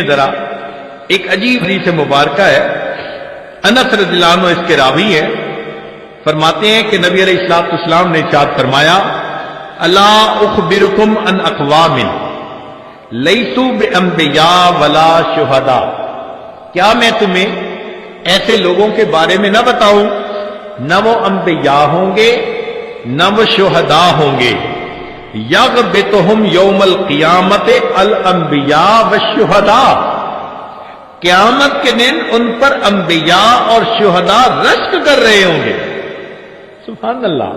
ذرا ایک عجیب حدیث مبارکہ ہے، انس رضی اللہ عنہ اس کے راوی ہے، فرماتے ہیں کہ نبی علیہ الصلوۃ والسلام نے ارشاد فرمایا الا اخبرکم ان اقوام لیسوا بانبیاء ولا شہداء، کیا میں تمہیں ایسے لوگوں کے بارے میں نہ بتاؤں نہ وہ انبیاء ہوں گے نہ وہ شہداء ہوں گے، یغبطہم یوم القیامت الانبیاء والشہداء، قیامت کے دن ان پر انبیاء اور شہداء رشک کر رہے ہوں گے۔ سبحان اللہ،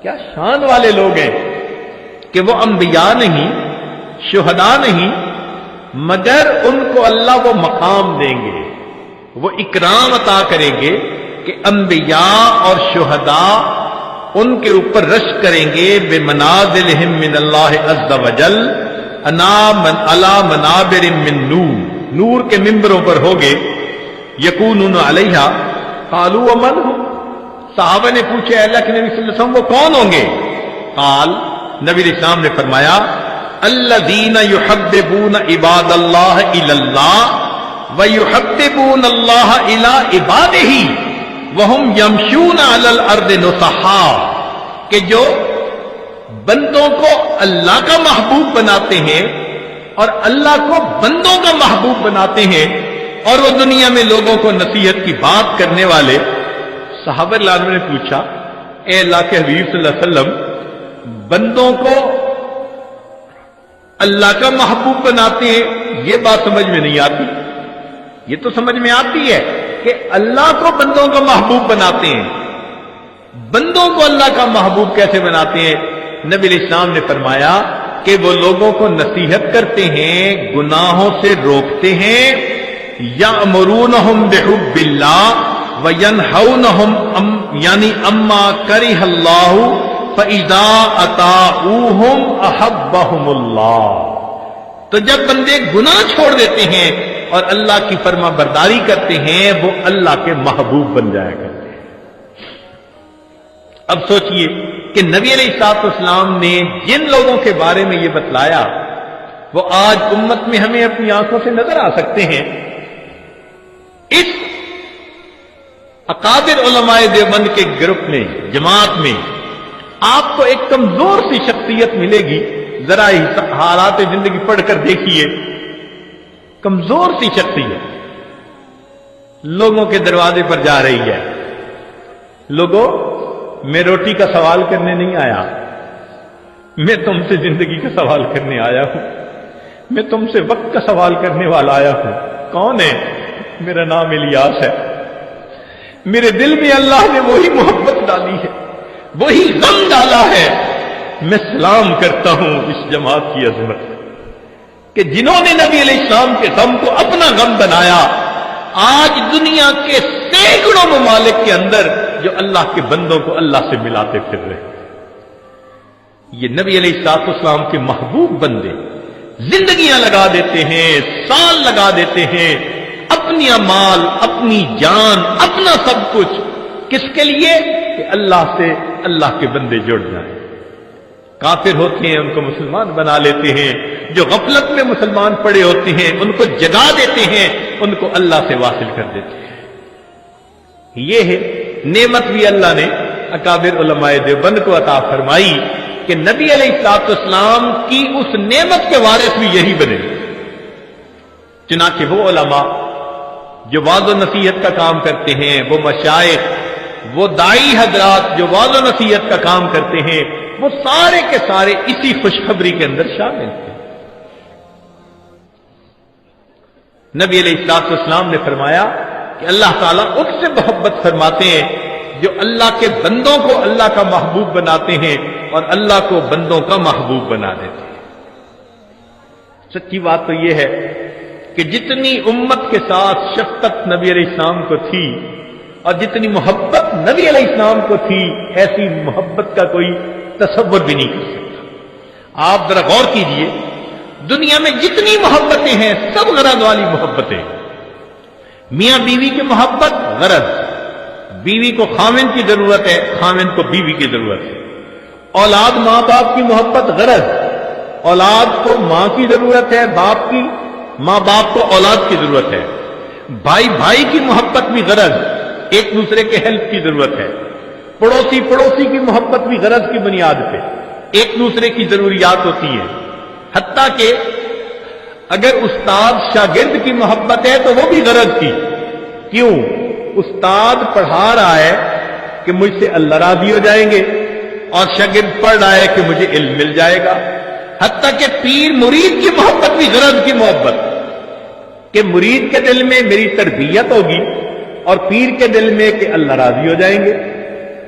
کیا شان والے لوگ ہیں کہ وہ انبیاء نہیں، شہداء نہیں، مگر ان کو اللہ وہ مقام دیں گے، وہ اکرام عطا کریں گے کہ انبیاء اور شہداء ان کے اوپر رشک کریں گے بمنازلہم من اللہ عز وجل علی منابر من نور، نور کے ممبروں پر ہوگے، یکونون علیہا، قالوا ومن ہم، صحابہ نے پوچھا اللہ کے نبی صلی اللہ علیہ وسلم وہ کون ہوں گے؟ قال، نبی علیہ السلام نے فرمایا الذین یحببون عباد اللہ الی اللہ ویحببون اللہ الی عبادہ وہم یمشون علی الارض نصحا، کہ جو بندوں کو اللہ کا محبوب بناتے ہیں اور اللہ کو بندوں کا محبوب بناتے ہیں، اور وہ دنیا میں لوگوں کو نصیحت کی بات کرنے والے۔ صحابہ اللہ نے پوچھا اے اللہ کے حبیب صلی اللہ علیہ وسلم، بندوں کو اللہ کا محبوب بناتے ہیں، یہ بات سمجھ میں نہیں آتی۔ یہ تو سمجھ میں آتی ہے کہ اللہ کو بندوں کا محبوب بناتے ہیں، بندوں کو اللہ کا محبوب کیسے بناتے ہیں؟ نبی علیہ السلام نے فرمایا کہ وہ لوگوں کو نصیحت کرتے ہیں، گناہوں سے روکتے ہیں، یأمرونہم بحب اللہ وینہونہم یعنی اما کرہ اللہ فاذا اطاعوہم احبہم اللہ۔ تو جب بندے گناہ چھوڑ دیتے ہیں اور اللہ کی فرما برداری کرتے ہیں، وہ اللہ کے محبوب بن جایا کرتے ہیں۔ اب سوچئے کہ نبی علیہ الصلوۃ والسلام نے جن لوگوں کے بارے میں یہ بتلایا وہ آج امت میں ہمیں اپنی آنکھوں سے نظر آ سکتے ہیں۔ اس اکابر علماء دیوبند کے گروپ میں، جماعت میں آپ کو ایک کمزور سی شخصیت ملے گی، ذرا حالات زندگی پڑھ کر دیکھیے، کمزور سی شخصیت لوگوں کے دروازے پر جا رہی ہے، لوگوں میں روٹی کا سوال کرنے نہیں آیا، میں تم سے زندگی کا سوال کرنے آیا ہوں، میں تم سے وقت کا سوال کرنے والا آیا ہوں۔ کون ہے؟ میرا نام الیاس ہے، میرے دل میں اللہ نے وہی محبت ڈالی ہے، وہی غم ڈالا ہے۔ میں سلام کرتا ہوں اس جماعت کی عظمت کہ جنہوں نے نبی علیہ السلام کے غم کو اپنا غم بنایا، آج دنیا کے سینکڑوں ممالک کے اندر جو اللہ کے بندوں کو اللہ سے ملاتے پھر رہے، یہ نبی علیہ الصلوۃ والسلام کے محبوب بندے زندگیاں لگا دیتے ہیں، سال لگا دیتے ہیں، اپنی مال، اپنی جان، اپنا سب کچھ، کس کے لیے؟ کہ اللہ سے اللہ کے بندے جڑ جائیں۔ کافر ہوتے ہیں ان کو مسلمان بنا لیتے ہیں، جو غفلت میں مسلمان پڑے ہوتے ہیں ان کو جگا دیتے ہیں، ان کو اللہ سے واصل کر دیتے ہیں۔ یہ ہے نعمت بھی اللہ نے اکابر علماء دیوبند کو عطا فرمائی کہ نبی علیہ الصلوۃ والسلام کی اس نعمت کے وارث بھی یہی بنے۔ چنانچہ وہ علماء جو وعظ و نصیحت کا کام کرتے ہیں، وہ مشائخ، وہ داعی حضرات جو وعظ و نصیحت کا کام کرتے ہیں، وہ سارے کے سارے اسی خوشخبری کے اندر شامل تھے۔ نبی علیہ الصلوۃ والسلام نے فرمایا کہ اللہ تعالیٰ ان سے محبت فرماتے ہیں جو اللہ کے بندوں کو اللہ کا محبوب بناتے ہیں اور اللہ کو بندوں کا محبوب بنا دیتے ہیں۔ سچی بات تو یہ ہے کہ جتنی امت کے ساتھ شفقت نبی علیہ السلام کو تھی اور جتنی محبت نبی علیہ السلام کو تھی، ایسی محبت کا کوئی تصور بھی نہیں کر سکتا۔ آپ ذرا غور کیجئے، دنیا میں جتنی محبتیں ہیں سب غرض والی محبتیں، میاں بیوی کی محبت غرض، بیوی کو خاوند کی ضرورت ہے، خاوند کو بیوی کی ضرورت ہے، اولاد ماں باپ کی محبت غرض، اولاد کو ماں کی ضرورت ہے، باپ کی ماں باپ کو اولاد کی ضرورت ہے، بھائی بھائی کی محبت بھی غرض، ایک دوسرے کے ہیلپ کی ضرورت ہے، پڑوسی پڑوسی کی محبت بھی غرض کی بنیاد پہ ایک دوسرے کی ضروریات ہوتی ہیں، حتیٰ کہ اگر استاد شاگرد کی محبت ہے تو وہ بھی غرض کی۔ کیوں؟ استاد پڑھا رہا ہے کہ مجھ سے اللہ راضی ہو جائیں گے، اور شاگرد پڑھ رہا ہے کہ مجھے علم مل جائے گا۔ حتیٰ کہ پیر مرید کی محبت بھی غرض کی محبت، کہ مرید کے دل میں میری تربیت ہوگی اور پیر کے دل میں کہ اللہ راضی ہو جائیں گے۔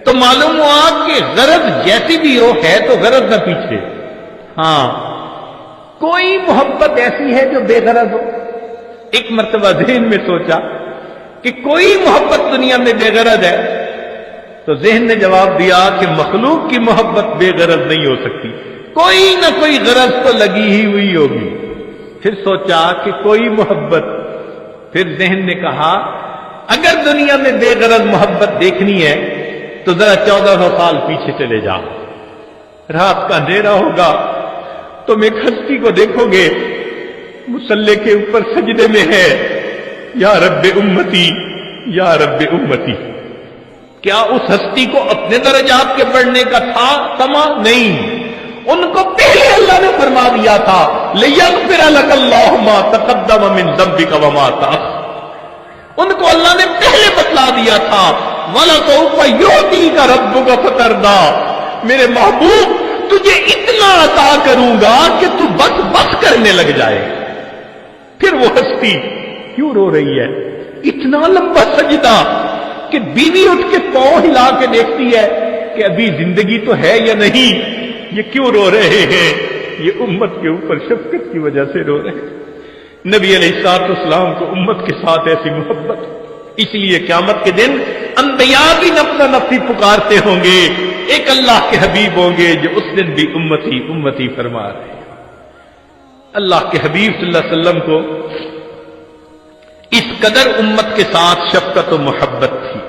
تو معلوم ہوا کہ غرض جیسی بھی ہو ہے تو غرض نہ پیچھے۔ ہاں، کوئی محبت ایسی ہے جو بے غرض ہو؟ ایک مرتبہ ذہن میں سوچا کہ کوئی محبت دنیا میں بے غرض ہے، تو ذہن نے جواب دیا کہ مخلوق کی محبت بے غرض نہیں ہو سکتی، کوئی نہ کوئی غرض تو لگی ہی ہوئی ہوگی۔ پھر سوچا کہ کوئی محبت، پھر ذہن نے کہا اگر دنیا میں بے غرض محبت دیکھنی ہے تو ذرا 1400 سال پیچھے چلے جا، رات کا اندھیرا ہوگا، تم ایک ہستی کو دیکھو گے مصلی کے اوپر سجدے میں ہے، یا رب امتی یا رب امتی۔ کیا اس ہستی کو اپنے درجات کے بڑھنے کا تھا تما؟ نہیں، ان کو پہلے اللہ نے فرما دیا تھا لِيَغْفِرَ لَكَ اللَّهُ مَا تَقَدَّمَ مِن ذَنبِكَ وَمَا تَأَخَّرَ۔ ان کو اللہ نے پہلے بتلا دیا تھا وَلَسَوْفَ يُعْطِيكَ رَبُّكَ فَتَرْضَىٰ، میرے محبوب تجھے اتنا عطا کروں گا کہ تو بس بس کرنے لگ جائے۔ پھر وہ ہستی کیوں رو رہی ہے؟ اتنا لمبا سجدہ کہ بیوی اٹھ کے پاؤں ہلا کے دیکھتی ہے کہ ابھی زندگی تو ہے یا نہیں، یہ کیوں رو رہے ہیں؟ یہ امت کے اوپر شفقت کی وجہ سے رو رہے ہیں۔ نبی علیہ الصلوۃ والسلام کو امت کے ساتھ ایسی محبت، اس لیے قیامت کے دن انبیاء بھی نفس نفسی پکارتے ہوں گے، ایک اللہ کے حبیب ہوں گے جو اس دن بھی امتی امتی فرما رہے ہیں۔ اللہ کے حبیب صلی اللہ علیہ وسلم کو اس قدر امت کے ساتھ شفقت و محبت تھی